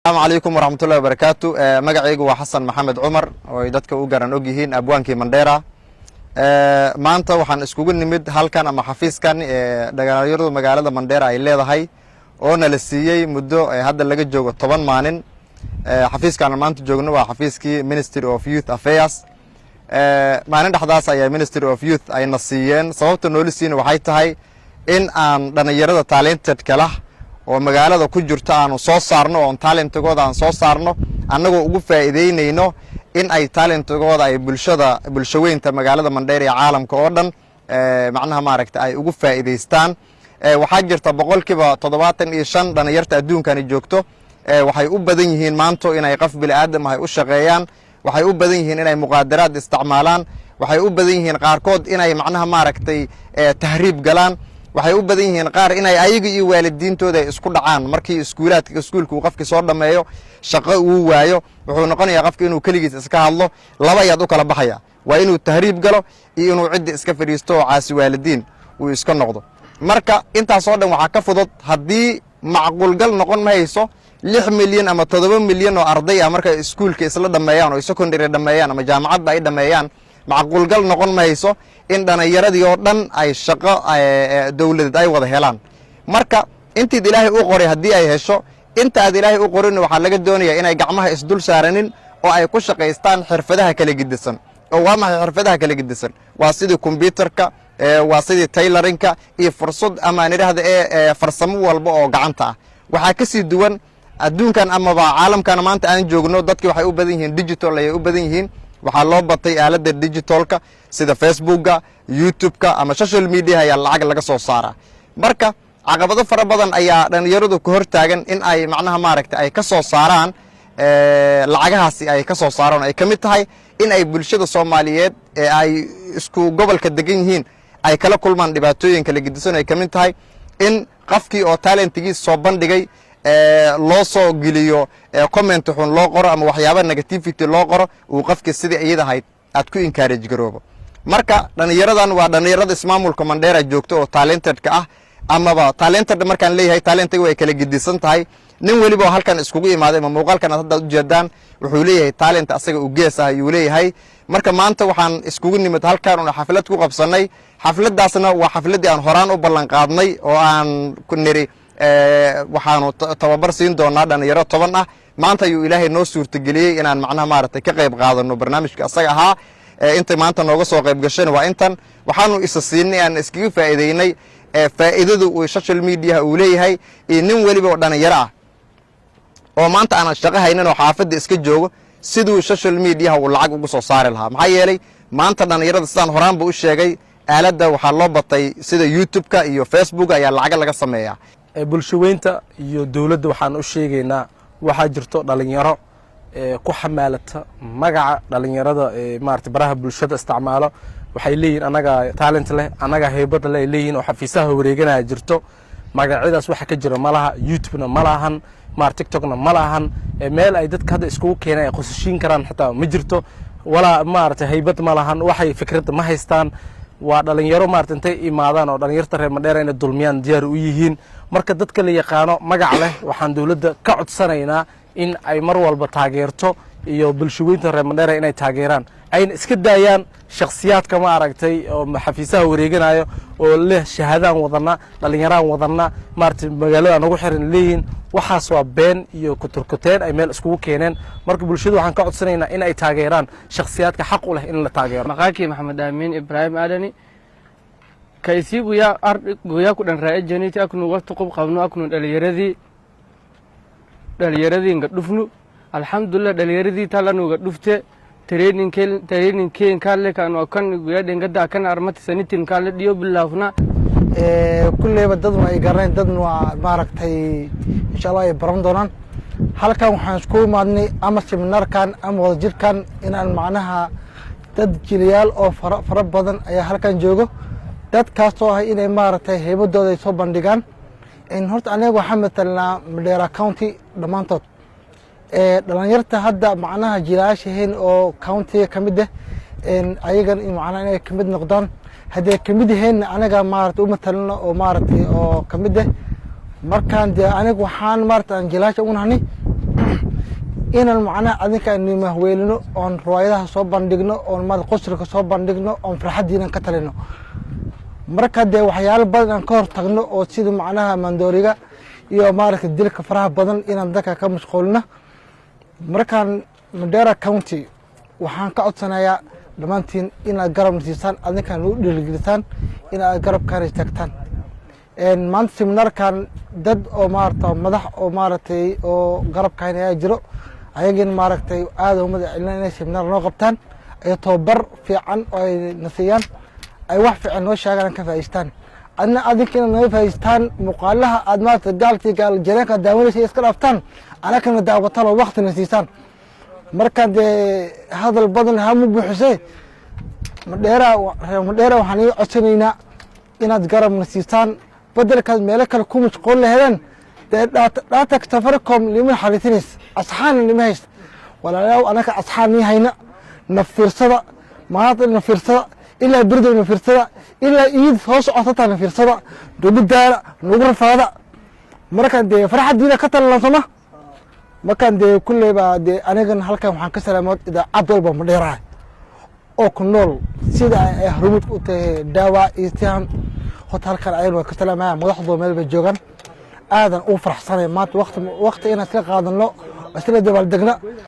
السلام عليكم ورحمة الله وبركاته. مقعيق وحسن محمد عمر ويددك وقران اوجيهين أبوانكي منديرة. maanta waxaan iskugu nimid halkan ama xafiiskan dhalinyarada magaalada Mandheera ay leedahay oo la siiyay muddo hadda laga joogo 10 maalin. xafiiskan maanta joogno waa xafiiskii Ministry of Youth Affairs. maalin dhaxdaas ayaa Ministry of Youth ay nasiiyeen. sababta noo lisiin waxay tahay in aan dhalinyarada talented kala oo magaalada ku jirta aanu soo saarno oo talentigooda aan soo saarno annagoo ugu faa'iideynayno in ay talentigooda ay bulshaweynta magaalada Mandheera iyo caalamka oo dhan macnaha maaragtay ay ugu faa'iideystaan. waxaa jirta boqolkiiba 75 dhalinyarta adduunkan joogto waxay u badan yihiin maanta inay qof bini aadam ah u shaqeeyaan, waxay u badan yihiin inay muqaadaraad isticmaalaan, waxay u badan yihiin qaarkood inay macnaha maaragtay tahriib galaan, waxay u badan yihiin qaar inay ayaga iyo waalidiintooda isku dhacaan markii iskuulku qofkii soo dhameeyo shaqo uu waayo wuxuu noqonayaa qofka inuu kaligiis iska hadlo. laba ayaad u kala baxaya, waa inuu tahriib galo iyo inuu cid iska fadhiisto oo caasi waalidiin uu iska noqdo. marka intaas oo dhan waxa ka fudud haddii macquul gal noqon ma hayso 6 milyan ama 7 milyan oo arday ah marka iskuulka isla dhameeyaan oo secondary dhameeyaan ama jaamacadda ay dhameeyaan macquul gal noqon ma hayso in dhalinyaradii oo dhan ay shaqo dawladeed ay wada helaan. marka intii ilaahay u qoray hadii ay hesho inta aad ilaahay u qorin waxa laga doonayaa inay gacmaha isdul saaranin oo ay ku shaqeystaan xirfadaha kala gidisan. oo waa maxay xirfadaha kala gidisan? waa sidii computerka, waa sidii tailoringka iyo fursad ama niraahdo farsamo walba oo gacanta ah. waxa ka sii duwan adduunkan ama caalamkan maanta aan joogno dadkii waxay u badan yihiin digital ay u badan yihiin. waxaa loo batay aalada digitalka sida Facebookka, YouTubeka ama social media ayaa lacag laga soo saaraa. marka caqabado fara badan ayaa dhalinyaradu ku hortaagan in ay macnaha maaragtay ay ka soo saaraan lacagahaasi ay ka soo saaraan. ay kamid tahay in ay bulshada Soomaaliyeed ay isku gobolka degan yihiin ay kala kulmaan dhibaatooyin kala gidisan. ay kamid tahay in qofkii oo talentigiisa soo bandhigay loo soo geliyo comment xun loo qoro ama waxyaabo negativity loo qoro uu qofkii sidii iyada ahayd aad ku encourage garoobo. marka dhalinyaradan waa dhalinyarada ismaamulka Mandheera joogto oo talented ka ah amaba talented markaan leeyahay talentiga way kala gidisan tahay. nin waliba halkan iskugu imaaday ama muuqaalkan hadda u jeedaan wuxuu leeyahay talent asaga u gees ah ayuu leeyahay. marka maanta waxaan iskugu nimid halkan oo xaflad ku qabsanay. xafladaasna waa xafladii aan horaan u ballan qaadnay oo aan ku niri waxaanu tababar siin doonaa dhalinyaro 10 ah. maanta ayuu ilaahay noo suurtageliyay inaan macnaha maaragtay ka qayb qaadano barnaamijka asaga ahaa. inta maanta nooga soo qayb gashay waa intan waxaanu isa siinay aan iskaga faa'iideynay faa'iidadu uu social media uu leeyahay iyo nin waliba oo dhalinyaro ah oo maanta aan shaqo haynin oo xaafadda iska joogo sidoo social media uu lacag ugu soo saari lahaa. maxaa yeelay maanta dhalinyarada sidaan horaan buu u sheegay aalada waxaa loo batay sida YouTubeka iyo Facebook ayaa lacag laga sameeyaa. bulshaweynta iyo dawladda waxaan u sheegaynaa waxaa jirto dhalinyaro ku xamaalata magaca dhalinyarada maartay baraha bulshada isticmaalo. waxay leeyihiin anaga talent leh, anaga heybad leh leeyihiin oo xafiisaha wareeganaya jirto. magacyadaas waxa ka jira malaha, YouTube-na malahan, TikTok-na malahan. meel ay dadka hadda iskugu keenay qosashiin karaan xitaa ma jirto. walaa maartay heybad malahan, waxay fikrad ma haystaan. waa dhalinyaro maartay intay imaadaan oo dhalinyarta reer Mandheera inay dulmiyaan diyaar u yihiin. marka dadka la yaqaano magac leh waxaan dawladda ka codsanaynaa in ay mar walba taageerto iyo bulshaweynta reer Mandheera inay taageeraan ayna iska daayaan shakhsiyaadka ma aragtay oo xafiisaha wareeganayo oo leh shahaadaan wadana dhalinyaraan wadana maartay magaalada nagu xiran leeyihiin. waxaas waa been iyo kuturkuteen ay meel iskugu keeneen. marka bulshadu waxaan ka codsanaynaa in ay taageeraan shakhsiyaadka xaq u leh in la taageero. maqaaki Maxamed Aamin Ibrahim Adani kaysibu ya ardigoya ku dhan raa'id janiti aknu waqti qob qabno aknu dhalinyaradi nga dhufnu alxamdulillah dhalinyaradi talanu ga dhufte training keen kaale kan kan guya dhengada kan armati sanitin kaale dhiyo bilaafna kulleyba dad ay garanay dadna waa maaragtay insha Allah ay baran doonaan. halkan waxaan isku imaadnay ama seminarkan ama wadajirkan inaan macnaha dad jiliyaal oo fara badan ayaa halkan joogo. dadkaas oo ah inay maaragtay heybadooda ay soo bandhigaan. horta aniga waxaan matalnaa Mandheera County dhamaantood. dhalinyarta hadda macnaha jilaashaheen oo county ka mid ah ayagan macnaha inay ka mid noqdaan haddii ka mid yihiin anaga maaragtay u matalno oo maaragtay oo ka mid ah. markaan aniga waxaan maaragtay jilaasha u nahnay inaan macnaha adinka nimahweelino oon riwaayadaha soo bandhigno oon qosrika soo bandhigno oon farxaddiinan ka talino marka dee waxyaalo badan aan ka hor tagno oo sida macnaha mandooriga iyo maaragtay dilka faraha badan inaan dadka ka mashquulino markaan Mandera County waxaan ka codsanayaa dhammaantiin inaad garab siisaan adinkaan u dhiirigelisaan inaad garabkaan istaagtaan maanta seminaarkan dad oo maaragtay madax oo maaragtay oo garabkaan ayaa jiro ayagina maaragtay aad u madax celinayaan inay seminaar noo qabtaan ay tababar fiican oo ay nasiyaan ay wax fiican noo sheegaan ka faa'iideystaan adna adinkina noo faa'iideystaan muuqaalaha aad maaragtay gaalkii gaal jireenka daawanaysa iska dhaaftaan anakana daawataan oo waqtina siisaan marka dee hadal badan ha mu buuxisay Mandera waxaan ii codsanaynaa inaad garabna siisaan bedelkaad meelo kale ku mashquul lahaydeen dee dhaata Safaricom liman xariitinays asxaan lima hayst walaalayaal anaka asxaan nii hayna na fiirsada maanta na fiirsada ilaa birdo na fiirsada ilaa iid soo socota na fiirsada dubadaala nagu rafaada marka dee farxadiina ka talansama marka dee kulleyba dee anigan halkan waxaan ka salaamood idaacad walba Mandera oo ku nool sida ay hormuud u tahay daawa istihan hotelkan ayaan ka salaamaya madaxdooda meel bay joogan aadan u faraxsanay maanta waqti inaan iska qaadano isla dabaal degna